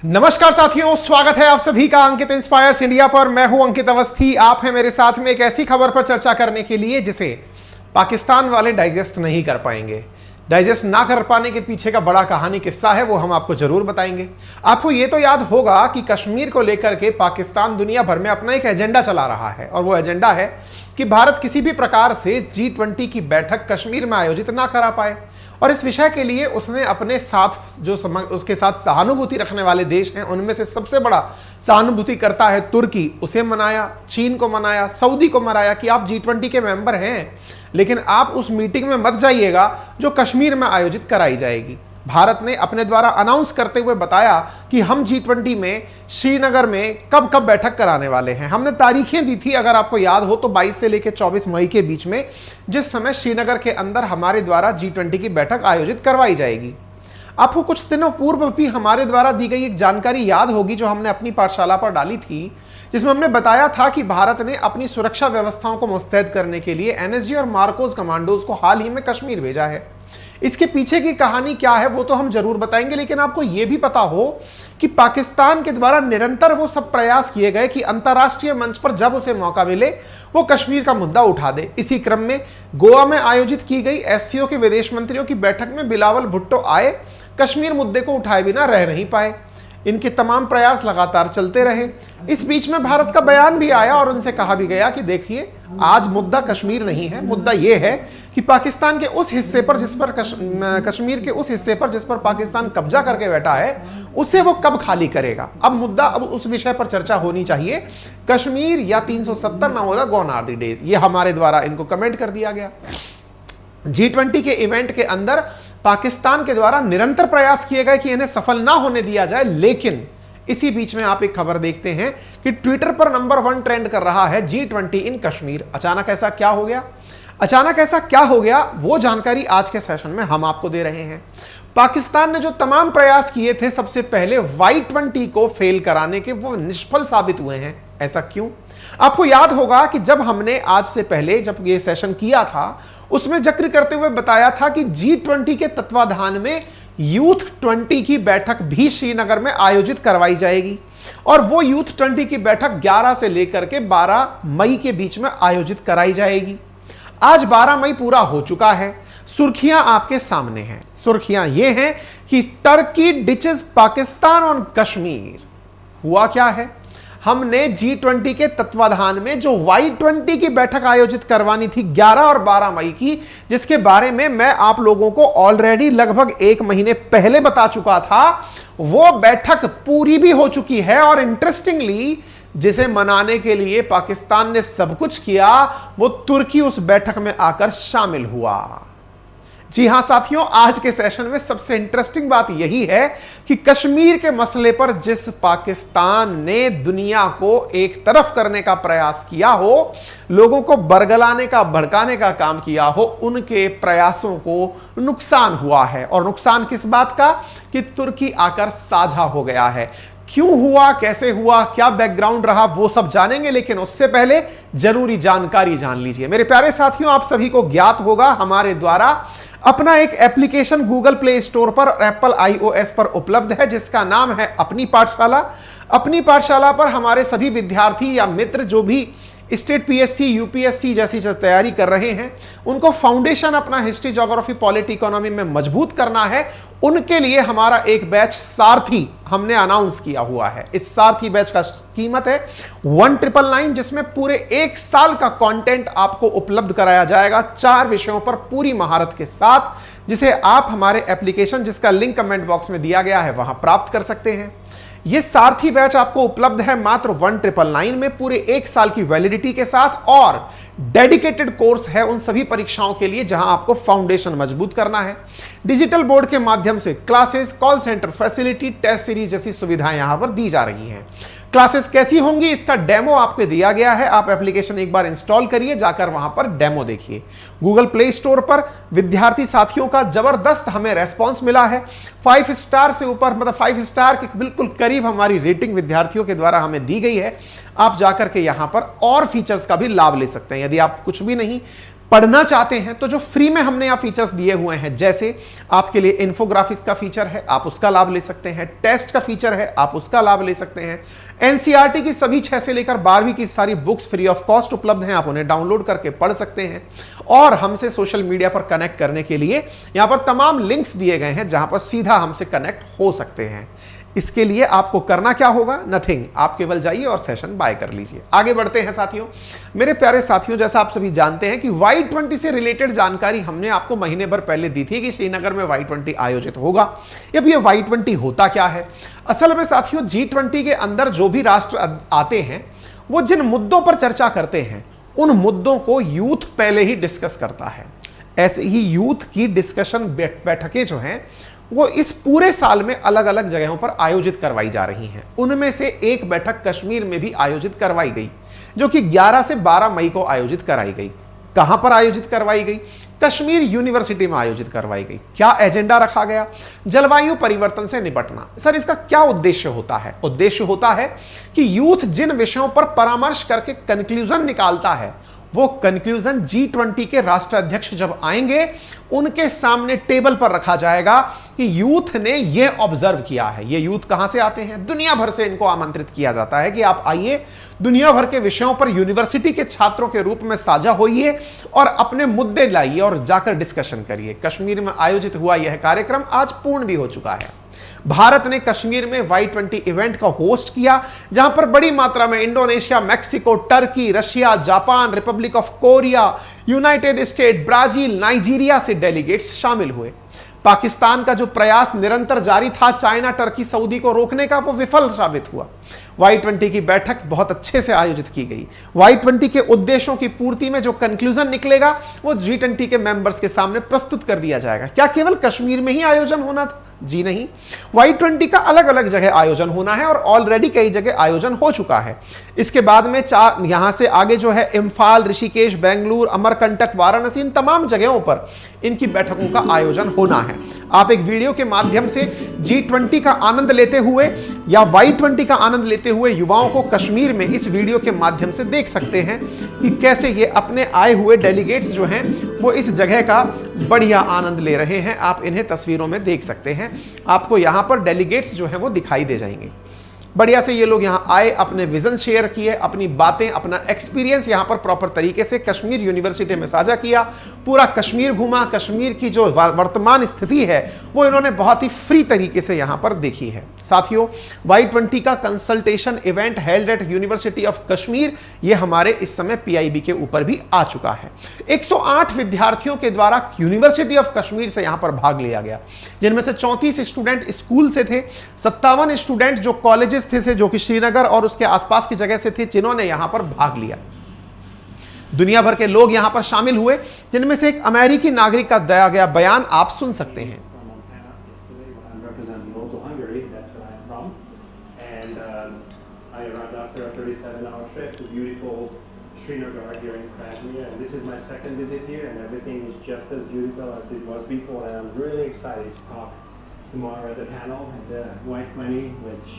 नमस्कार साथियों, स्वागत है आप सभी का अंकित इंस्पायर्स इंडिया पर। मैं हूं अंकित अवस्थी। आप हैं मेरे साथ में एक ऐसी खबर पर चर्चा करने के लिए जिसे पाकिस्तान वाले डाइजेस्ट नहीं कर पाएंगे। डाइजेस्ट ना कर पाने के पीछे का बड़ा कहानी किस्सा है, वो हम आपको जरूर बताएंगे। आपको ये तो याद होगा कि कश्मीर को लेकर के पाकिस्तान दुनिया भर में अपना एक एजेंडा चला रहा है, और वो एजेंडा है कि भारत किसी भी प्रकार से G20 की बैठक कश्मीर में आयोजित ना करा पाए। और इस विषय के लिए उसने अपने साथ उसके साथ सहानुभूति रखने वाले देश हैं, उनमें से सबसे बड़ा सहानुभूति करता है तुर्की, उसे मनाया, चीन को मनाया, सऊदी को मनाया कि आप G20 के मेंबर हैं, लेकिन आप उस मीटिंग में मत जाइएगा जो कश्मीर में आयोजित कराई जाएगी। भारत ने अपने द्वारा अनाउंस करते हुए बताया कि हम G20 में श्रीनगर में कब कब बैठक कराने वाले हैं। हमने तारीखें दी थी, अगर आपको याद हो तो 22 से लेकर 24 मई के बीच में, जिस समय श्रीनगर के अंदर हमारे द्वारा G20 की बैठक आयोजित करवाई जाएगी। आपको कुछ दिनों पूर्व भी हमारे द्वारा दी गई एक जानकारी याद होगी जो हमने अपनी पाठशाला पर डाली थी, जिसमें हमने बताया था कि भारत ने अपनी सुरक्षा व्यवस्थाओं को मुस्तैद करने के लिए NSG और मार्कोस कमांडोज को हाल ही में कश्मीर भेजा है। इसके पीछे की कहानी क्या है वो तो हम जरूर बताएंगे, लेकिन आपको यह भी पता हो कि पाकिस्तान के द्वारा निरंतर वो सब प्रयास किए गए कि अंतर्राष्ट्रीय मंच पर जब उसे मौका मिले वो कश्मीर का मुद्दा उठा दे। इसी क्रम में गोवा में आयोजित की गई SCO के विदेश मंत्रियों की बैठक में बिलावल भुट्टो आए, कश्मीर मुद्दे को उठाए बिना रह नहीं पाए। इनके तमाम प्रयास लगातार चलते रहे। इस बीच में भारत का बयान भी आया और उनसे कहा भी गया कि देखिए, आज मुद्दा कश्मीर नहीं है, मुद्दा यह है कि पाकिस्तान के उस हिस्से पर जिस पर कश्मीर के उस हिस्से पर जिस पर पाकिस्तान कब्जा करके बैठा है, उसे वो कब खाली करेगा। अब उस विषय पर चर्चा होनी चाहिए। कश्मीर या 370 ना होगा, गॉन आर द डेज। ये हमारे द्वारा इनको कमेंट कर दिया गया। G20 के इवेंट के अंदर पाकिस्तान के द्वारा निरंतर प्रयास किए गए कि इन्हें सफल ना होने दिया जाए, लेकिन इसी बीच में आप एक खबर देखते हैं कि ट्विटर पर नंबर 1 ट्रेंड कर रहा है G20 इन कश्मीर। अचानक ऐसा क्या हो गया, वो जानकारी आज के सेशन में हम आपको दे रहे हैं। पाकिस्तान ने जो तमाम प्रयास किए थे सबसे पहले Y20 को फेल कराने के, वो निष्फल साबित हुए हैं। ऐसा क्यों? आपको याद होगा कि जब हमने आज से पहले जब ये सेशन किया था, उसमें जिक्र करते हुए बताया था कि G20 के तत्वाधान में यूथ 20 की बैठक भी श्रीनगर में आयोजित करवाई जाएगी, और वो यूथ 20 की बैठक 11 से लेकर के 12 मई के बीच में आयोजित कराई जाएगी। आज 12 मई पूरा हो चुका है। सुर्खियां आपके सामने हैं। सुर्खियां ये हैं कि Turkey ditches Pakistan on Kashmir. हुआ क्या है? हमने G20 के तत्वाधान में जो Y20 की बैठक आयोजित करवानी थी 11 और 12 मई की, जिसके बारे में मैं आप लोगों को ऑलरेडी लगभग 1 महीने पहले बता चुका था, वो बैठक पूरी भी हो चुकी है। और इंटरेस्टिंगली, जिसे मनाने के लिए पाकिस्तान ने सब कुछ किया, वो तुर्की उस बैठक में आकर शामिल हुआ। जी हां साथियों, आज के सेशन में सबसे इंटरेस्टिंग बात यही है कि कश्मीर के मसले पर जिस पाकिस्तान ने दुनिया को एक तरफ करने का प्रयास किया हो, लोगों को बरगलाने का, भड़काने का काम किया हो, उनके प्रयासों को नुकसान हुआ है। और नुकसान किस बात का? कि तुर्की आकर साझा हो गया है। क्यों हुआ, कैसे हुआ, क्या बैकग्राउंड रहा, वो सब जानेंगे, लेकिन उससे पहले जरूरी जानकारी जान लीजिए। मेरे प्यारे साथियों, आप सभी को ज्ञात होगा हमारे द्वारा अपना एक एप्लीकेशन गूगल प्ले स्टोर पर और एप्पल iOS पर उपलब्ध है, जिसका नाम है अपनी पाठशाला। अपनी पाठशाला पर हमारे सभी विद्यार्थी या मित्र जो भी स्टेट PSC, UPSC जैसी तैयारी कर रहे हैं, उनको फाउंडेशन अपना हिस्ट्री, ज्योग्राफी, पॉलिटी, इकोनॉमी में मजबूत करना है, उनके लिए हमारा एक बैच सारथी हमने अनाउंस किया हुआ है। इस सारथी बैच का कीमत है 1999, जिसमें पूरे 1 साल का कंटेंट आपको उपलब्ध कराया जाएगा 4 विषयों पर पूरी महारत के साथ, जिसे आप हमारे एप्लीकेशन, जिसका लिंक कमेंट बॉक्स में दिया गया है, वहां प्राप्त कर सकते हैं। यह सारथी बैच आपको उपलब्ध है मात्र 1999 में, पूरे 1 साल की वैलिडिटी के साथ, और डेडिकेटेड कोर्स है उन सभी परीक्षाओं के लिए जहां आपको फाउंडेशन मजबूत करना है। डिजिटल बोर्ड के माध्यम से classes, call centre facility, test series जैसी सुविधाएं यहां पर दी जा रही हैं। क्लासेस कैसी होंगी, इसका डेमो आपको दिया गया है। आप एप्लीकेशन एक बार इंस्टॉल करिए, जाकर वहां पर डेमो देखिए। गूगल प्ले स्टोर पर विद्यार्थी साथियों का जबरदस्त हमें रेस्पॉन्स मिला है। 5 स्टार से ऊपर, मतलब 5 स्टार के बिल्कुल करीब हमारी रेटिंग विद्यार्थियों के द्वारा हमें दी गई है। आप जाकर के यहां पर और फीचर्स का भी लाभ ले सकते हैं। यदि आप कुछ भी नहीं पढ़ना चाहते हैं तो जो फ्री में हमने यहाँ फीचर्स दिए हुए हैं, जैसे आपके लिए इन्फोग्राफिक्स का फीचर है, आप उसका लाभ ले सकते हैं, टेस्ट का फीचर है, आप उसका लाभ ले सकते हैं, एनसीईआरटी की सभी 6 से लेकर 12वीं की सारी बुक्स फ्री ऑफ कॉस्ट उपलब्ध हैं, आप उन्हें डाउनलोड करके पढ़ सकते हैं। और हमसे सोशल मीडिया पर कनेक्ट करने के लिए यहां पर तमाम लिंक्स दिए गए हैं जहां पर सीधा हमसे कनेक्ट हो सकते हैं। इसके लिए आपको करना क्या होगा? नथिंग, आप केवल जाइए और सेशन बाय कर लीजिए। आगे बढ़ते हैं साथियों। मेरे प्यारे साथियों, जैसा आप सभी जानते हैं कि Y20 से रिलेटेड जानकारी हमने आपको महीने भर पहले दी थी कि श्रीनगर में Y20 आयोजित होगा। अब ये Y20 होता क्या है? असल में साथियों, G20 के अंदर जो भी राष्ट्र आते हैं वो जिन मुद्दों पर चर्चा करते हैं उन मुद्दों को यूथ पहले ही डिस्कस करता है। ऐसे ही यूथ की डिस्कशन बैठकें जो हैं वो इस पूरे साल में अलग अलग जगहों पर आयोजित करवाई जा रही हैं। उनमें से एक बैठक कश्मीर में भी आयोजित करवाई गई, जो कि 11 से 12 मई को आयोजित कराई गई। कहां पर आयोजित करवाई गई? कश्मीर यूनिवर्सिटी में आयोजित करवाई गई। क्या एजेंडा रखा गया? जलवायु परिवर्तन से निपटना। सर, इसका क्या उद्देश्य होता है? उद्देश्य होता है कि यूथ जिन विषयों पर परामर्श करके कंक्लूजन निकालता है वो कंक्लूजन G20 के राष्ट्राध्यक्ष जब आएंगे उनके सामने टेबल पर रखा जाएगा कि यूथ ने यह ऑब्जर्व किया है। ये यूथ कहां से आते हैं? दुनिया भर से इनको आमंत्रित किया जाता है कि आप आइए, दुनिया भर के विषयों पर यूनिवर्सिटी के छात्रों के रूप में साझा होइए और अपने मुद्दे लाइए और जाकर डिस्कशन करिए। कश्मीर में आयोजित हुआ यह कार्यक्रम आज पूर्ण भी हो चुका है। भारत ने कश्मीर में Y20 इवेंट का होस्ट किया, जहां पर बड़ी मात्रा में Indonesia, Mexico, Turkey, Russia, Japan, Republic of Korea, United state, Brazil, Nigeria से डेलीगेट्स शामिल हुए। पाकिस्तान का जो प्रयास निरंतर जारी था चाइना, टर्की, सऊदी को रोकने का, वो विफल साबित हुआ। Y20 की बैठक बहुत अच्छे से आयोजित की गई। Y20 के उद्देश्यों की पूर्ति में जो कंक्लूजन निकलेगा वो G20 के मेंबर्स के सामने प्रस्तुत कर दिया जाएगा। क्या केवल कश्मीर में ही आयोजन होना था? जी नहीं, Y20 का अलग अलग जगह आयोजन होना है और ऑलरेडी कई जगह आयोजन हो चुका है। इसके बाद में यहां से आगे जो है इम्फाल, ऋषिकेश, बेंगलुरु, अमरकंटक, वाराणसी, इन तमाम जगहों पर इनकी बैठकों का आयोजन होना है। आप एक वीडियो के माध्यम से G20 का आनंद लेते हुए या Y20 का आनंद लेते हुए युवाओं को कश्मीर में इस वीडियो के माध्यम से देख सकते हैं कि कैसे ये अपने आए हुए डेलीगेट्स जो हैं वो इस जगह का बढ़िया आनंद ले रहे हैं। आप इन्हें तस्वीरों में देख सकते हैं। आपको यहां पर डेलीगेट्स जो हैं वो दिखाई दे जाएंगे। बढ़िया से ये लोग यहाँ आए, अपने विजन शेयर किए, अपनी बातें, अपना एक्सपीरियंस यहाँ पर प्रॉपर तरीके से कश्मीर यूनिवर्सिटी में साझा किया। पूरा कश्मीर घूमा, कश्मीर की जो वर्तमान स्थिति है वो इन्होंने बहुत ही फ्री तरीके से यहाँ पर देखी है। साथियों, Y20 का consultation event held at university of Kashmir, ये हमारे इस समय PIB के ऊपर भी आ चुका है। 108 विद्यार्थियों के द्वारा यूनिवर्सिटी ऑफ कश्मीर से यहाँ पर भाग लिया गया, जिनमें से 34 स्टूडेंट स्कूल से थे, 57 स्टूडेंट जो कॉलेजेस थे जो कि श्रीनगर और उसके आसपास की जगह से थे, जिन्होंने यहां पर भाग लिया। दुनिया भर के लोग यहां पर शामिल हुए, जिनमें से एक अमेरिकी नागरिक का दिया गया बयान आप सुन सकते हैं। Srinagar here in Kashmir, and this is my second visit here, and everything is just as beautiful as it was before. And I'm really excited to talk tomorrow at the panel at the Y20, which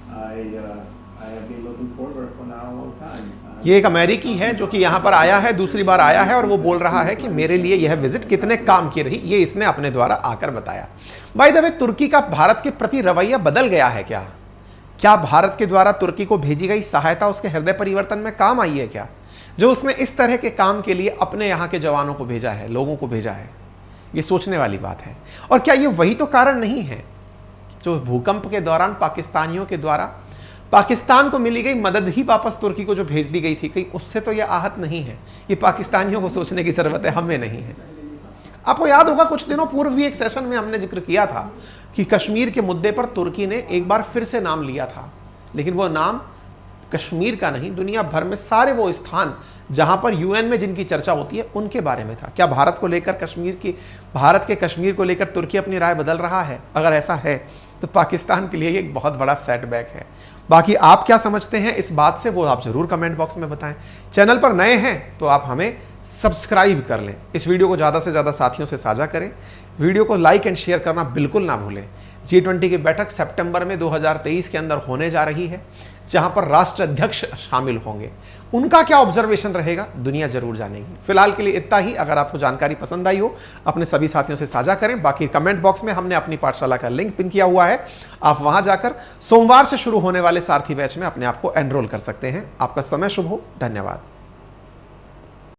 I have been looking forward for now a long time. ये एक अमेरिकी है जो कि यहाँ पर आया है, दूसरी बार आया है, और वो बोल रहा है कि मेरे लिए यह विजिट कितने काम की रही, ये इसने अपने द्वारा आकर बताया। बाय द वे, तुर्की का भारत के प्रति रवैया बदल गया है क्या? क्या भारत के द्वारा तुर्की को भेजी गई सहायता उसके हृदय परिवर्तन में काम आई है क्या? जो उसने इस तरह के काम के लिए अपने यहाँ के जवानों को भेजा है, लोगों को भेजा है, ये सोचने वाली बात है। और क्या ये वही तो कारण नहीं है जो भूकंप के दौरान पाकिस्तानियों के द्वारा पाकिस्तान को मिली गई मदद ही वापस तुर्की को जो भेज दी गई थी, कहीं उससे तो यह आहत नहीं है? ये पाकिस्तानियों को सोचने की जरूरत है, हमें नहीं है। आपको याद होगा कुछ दिनों पूर्व भी एक सेशन में हमने जिक्र किया था कि कश्मीर के मुद्दे पर तुर्की ने एक बार फिर से नाम लिया था, लेकिन वो नाम कश्मीर का नहीं, दुनिया भर में सारे वो स्थान जहां पर UN में जिनकी चर्चा होती है उनके बारे में था। क्या भारत के कश्मीर को लेकर तुर्की अपनी राय बदल रहा है? अगर ऐसा है तो पाकिस्तान के लिए ये एक बहुत बड़ा सेटबैक है। बाकी आप क्या समझते हैं इस बात से, वो आप जरूर कमेंट बॉक्स में बताएं। चैनल पर नए हैं तो आप हमें सब्सक्राइब कर लें। इस वीडियो को ज़्यादा से ज़्यादा साथियों से साझा करें। वीडियो को लाइक एंड शेयर करना बिल्कुल ना भूलें। G20 की बैठक सितंबर में 2023 के अंदर होने जा रही है, जहां पर राष्ट्र अध्यक्ष शामिल होंगे। उनका क्या ऑब्जर्वेशन रहेगा, दुनिया जरूर जानेगी। फिलहाल के लिए इतना ही। अगर आपको जानकारी पसंद आई हो, अपने सभी साथियों से साझा करें। बाकी कमेंट बॉक्स में हमने अपनी पाठशाला का लिंक पिन किया हुआ है, आप वहां जाकर सोमवार से शुरू होने वाले सारथी बैच में अपने आप को एनरोल कर सकते हैं। आपका समय शुभ हो। धन्यवाद।